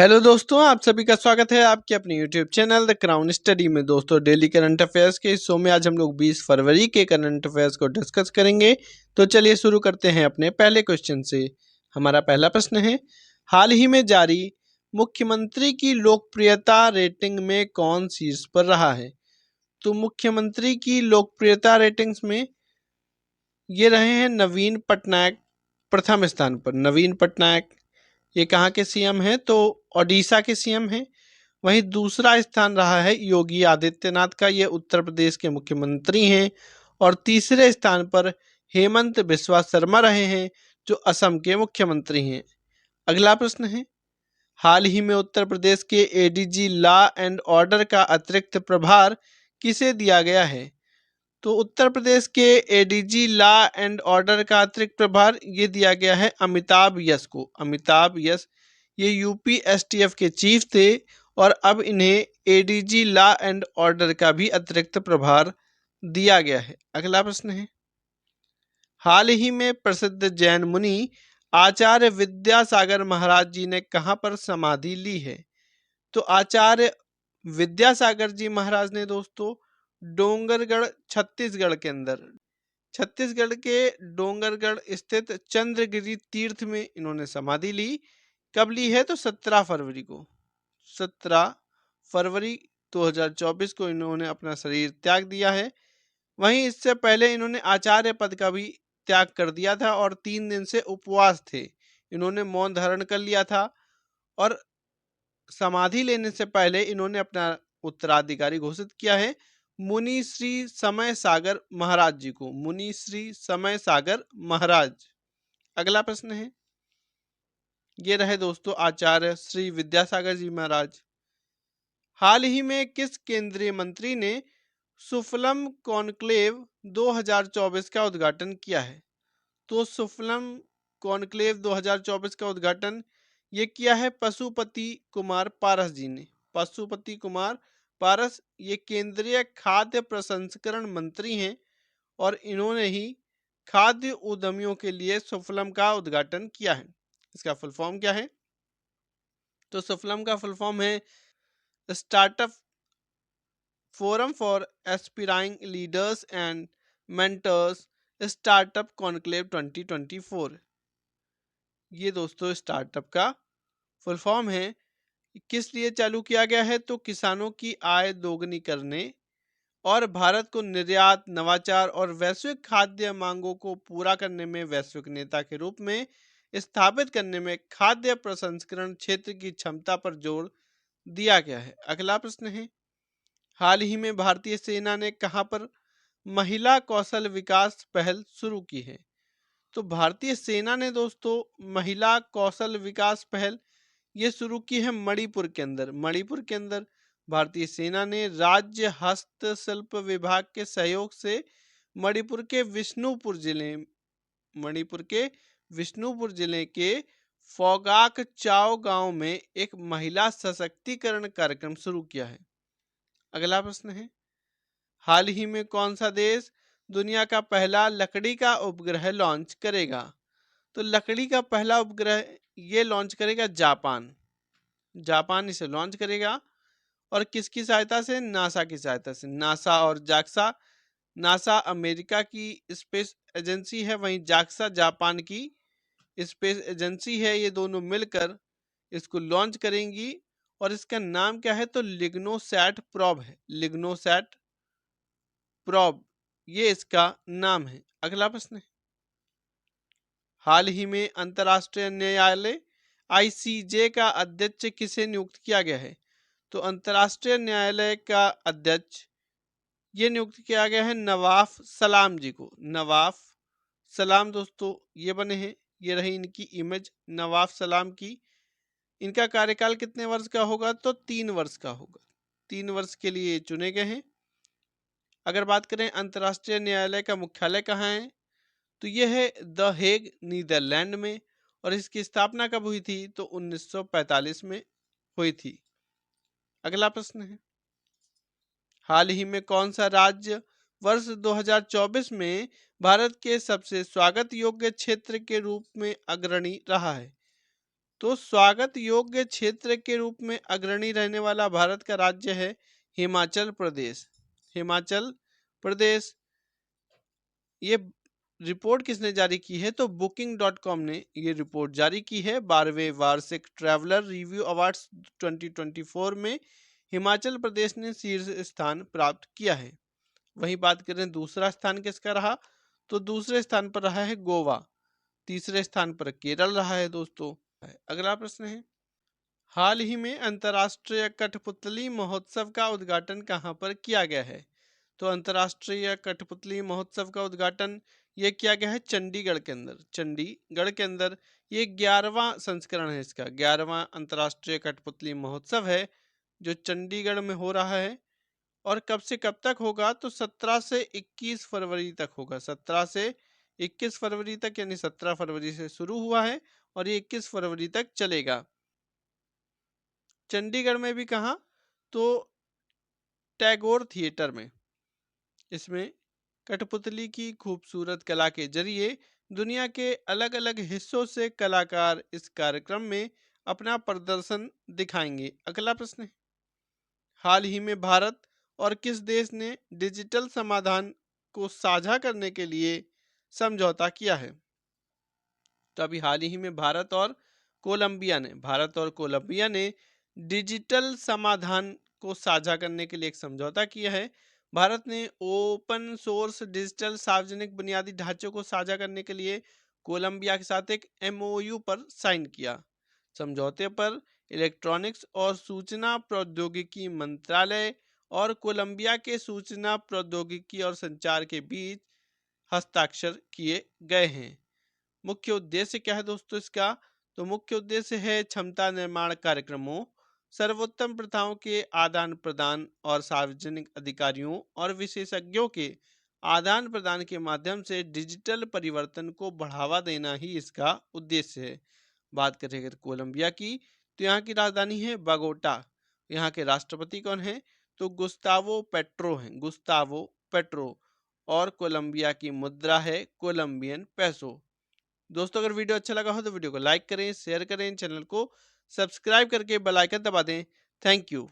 Hello दोस्तों, आप सभी का स्वागत है आपके अपने YouTube channel the crown study में। दोस्तों, डेली करंट अफेयर्स के इस शो में आज हम लोग 20 फरवरी के करंट अफेयर्स को डिस्कस करेंगे। तो चलिए शुरू करते हैं अपने पहले क्वेश्चन से। हमारा पहला प्रश्न है, हाल ही में जारी मुख्यमंत्री की लोकप्रियता रेटिंग में कौन शीर्ष पर रहा है? तो मुख्यमंत्री की लोकप्रियता रेटिंग्स में ये रहे हैं नवीन पटनायक प्रथम स्थान पर। नवीन पटनायक ये कहाँ के सीएम हैं? तो ओडिशा के सीएम हैं। वहीं दूसरा स्थान रहा है योगी आदित्यनाथ का, ये उत्तर प्रदेश के मुख्यमंत्री हैं। और तीसरे स्थान पर हेमंत बिस्वा शर्मा रहे हैं, जो असम के मुख्यमंत्री हैं। अगला प्रश्न है, हाल ही में उत्तर प्रदेश के एडीजी लॉ एंड ऑर्डर का अतिरिक्त प्रभार किसे दिया गया है? तो उत्तर प्रदेश के एडीजी लॉ एंड ऑर्डर का अतिरिक्त प्रभार ये दिया गया है अमिताभ यस को। अमिताभ यस ये यूपी एसटीएफ के चीफ थे और अब इन्हें एडीजी लॉ एंड ऑर्डर का भी अतिरिक्त प्रभार दिया गया है। अगला प्रश्न है, हाल ही में प्रसिद्ध जैन मुनि आचार्य विद्यासागर महाराज जी ने कहाँ पर समाधि ली है? तो आचार्य विद्यासागर जी महाराज ने दोस्तों डोंगरगढ़ छत्तीसगढ़ के अंदर, छत्तीसगढ़ के डोंगरगढ़ स्थित चंद्रगिरी तीर्थ में इन्होंने समाधि ली। कब ली है? तो 17 फरवरी को। 17 फरवरी 2024 को इन्होंने अपना शरीर त्याग दिया है। वहीं इससे पहले इन्होंने आचार्य पद का भी त्याग कर दिया था और 3 दिन से उपवास थे। इन्होंने मौन धारण कर लिया था और समाधि लेने से पहले इन्होंने अपना उत्तराधिकारी घोषित किया है मुनि श्री समय सागर महाराज जी को। मुनि श्री समय सागर महाराज। अगला प्रश्न है, ये रहे दोस्तों आचार्य श्री विद्यासागर जी महाराज। हाल ही में किस केंद्रीय मंत्री ने सुफलम कॉन्क्लेव 2024 का उद्घाटन किया है? तो सुफलम कॉन्क्लेव 2024 का उद्घाटन ये किया है पशुपति कुमार पारस जी ने। पशुपति कुमार पारस ये केंद्रीय खाद्य प्रसंस्करण मंत्री हैं और इन्होंने ही खाद्य उद्यमियों के लिए सुफलम का उद्घाटन किया है। इसका फुल फॉर्म क्या है? तो सुफलम का फुल फॉर्म है startup forum for aspiring leaders and mentors startup conclave 2024। ये दोस्तों स्टार्टअप का फुल फॉर्म है। किस लिए चालू किया गया है? तो किसानों की आय दोगुनी करने और भारत को निर्यात, नवाचार और वैश्विक खाद्य मांगों को पूरा करने में वैश्विक नेता के रूप में स्थापित करने में खाद्य प्रसंस्करण क्षेत्र की क्षमता पर जोर दिया गया है। अगला प्रश्न है, हाल ही में भारतीय सेना ने कहां पर महिला कौशल विकास पहल शुरू की है? तो भारतीय सेना ने दोस्तों महिला कौशल विकास पहल ये शुरू की है मणिपुर के अंदर। मणिपुर के अंदर भारतीय सेना ने राज्य हस्तशिल्प विभाग के सहयोग से मणिपुर के विष्णुपुर जिले मणिपुर के विष्णुपुर जिले के फोगाक चाओ गांव में एक महिला सशक्तिकरण कार्यक्रम शुरू किया है। अगला प्रश्न है, हाल ही में कौन सा देश दुनिया का पहला लकड़ी का उपग्रह लॉन्च करेगा? तो लकड़ी का पहला उपग्रह ये लॉन्च करेगा जापान। जापान इसे लॉन्च करेगा और किसकी सहायता से? नासा की सहायता से। नासा और जाक्सा, नासा अमेरिका की स्पेस एजेंसी है, वहीं जाक्सा जापान की स्पेस एजेंसी है। ये दोनों मिलकर इसको लॉन्च करेंगी और इसका नाम क्या है? तो लिग्नोसैट प्रोब है। लिग्नोसैट प्रोब ये इसका नाम है। अगला प्रश्न है, हाल ही में अंतर्राष्ट्रीय न्यायालय आईसीजे का अध्यक्ष किसे नियुक्त किया गया है? तो अंतर्राष्ट्रीय न्यायालय का अध्यक्ष ये नियुक्त किया गया है नवाफ सलाम जी को। नवाफ सलाम दोस्तों ये बने हैं, ये रही इनकी इमेज नवाफ सलाम की। इनका कार्यकाल कितने वर्ष का होगा? तो 3 वर्ष का होगा। 3 वर्ष के लिए चुने गए हैं। अगर बात करें अंतर्राष्ट्रीय न्यायालय का मुख्यालय कहाँ है, तो यह है द हेग नीदरलैंड में। और इसकी स्थापना कब हुई थी? तो 1945 में हुई थी। अगला प्रश्न है, हाल ही में कौन सा राज्य वर्ष 2024 में भारत के सबसे स्वागत योग्य क्षेत्र के रूप में अग्रणी रहा है? तो स्वागत योग्य क्षेत्र के रूप में अग्रणी रहने वाला भारत का राज्य है हिमाचल प्रदेश। हिमाचल प्रदेश। ये रिपोर्ट किसने जारी की है? तो booking.com ने ये रिपोर्ट जारी की है। 12वें वार्षिक ट्रैवलर रिव्यू अवार्ड्स 2024 में हिमाचल प्रदेश ने शीर्ष स्थान प्राप्त किया है। वहीं बात करें दूसरा स्थान किसका रहा, तो दूसरे स्थान पर रहा है गोवा, तीसरे स्थान पर केरल रहा है दोस्तों। अगला प्रश्न है, हाल ही में अंतर्राष्ट्रीय कठपुतली महोत्सव का उद्घाटन कहां पर किया गया है? तो अंतर्राष्ट्रीय कठपुतली महोत्सव का उद्घाटन ये किया गया है चंडीगढ़ के अंदर। चंडीगढ़ के अंदर ये 11वां संस्करण है, इसका 11वां अंतर्राष्ट्रीय कठपुतली महोत्सव है जो चंडीगढ़ में हो रहा है। और कब से कब तक होगा? तो 17 से 21 फरवरी तक होगा। 17 से 21 फरवरी तक, यानी 17 फरवरी से शुरू हुआ है और ये 21 फरवरी तक चलेगा। चंडीगढ़ में भी कहाँ? तो टैगोर थिएटर में। इसमें कठपुतली की खूबसूरत कला के जरिए दुनिया के अलग अलग हिस्सों से कलाकार इस कार्यक्रम में अपना प्रदर्शन दिखाएंगे। अगला प्रश्न है, हाल ही में भारत और किस देश ने डिजिटल समाधान को साझा करने के लिए समझौता किया है? तो अभी हाल ही में भारत और कोलंबिया ने डिजिटल समाधान को साझा करने के लिए एक समझौता किया है। भारत ने ओपन सोर्स डिजिटल सार्वजनिक बुनियादी ढांचे को साझा करने के लिए कोलंबिया के साथ एक एमओयू पर साइन किया। समझौते पर इलेक्ट्रॉनिक्स और सूचना प्रौद्योगिकी मंत्रालय और कोलंबिया के सूचना प्रौद्योगिकी और संचार के बीच हस्ताक्षर किए गए हैं। मुख्य उद्देश्य क्या है दोस्तों इसका? तो मुख्य उद्देश्य है क्षमता निर्माण कार्यक्रमों, सर्वोत्तम प्रथाओं के आदान प्रदान और सार्वजनिक अधिकारियों और विशेषज्ञों के आदान प्रदान के माध्यम से डिजिटल परिवर्तन को बढ़ावा देना ही इसका उद्देश्य है। बात करें अगर कोलंबिया की, तो यहाँ की राजधानी है बगोटा। यहाँ के राष्ट्रपति कौन है? तो गुस्तावो पेट्रो हैं, गुस्तावो पेट्रो। और कोलंबिया की मुद्रा है कोलंबियन पैसो। दोस्तों अगर वीडियो अच्छा लगा हो तो वीडियो को लाइक करें, शेयर करें, चैनल को सब्सक्राइब करके बेल आइकन दबा दें। Thank you.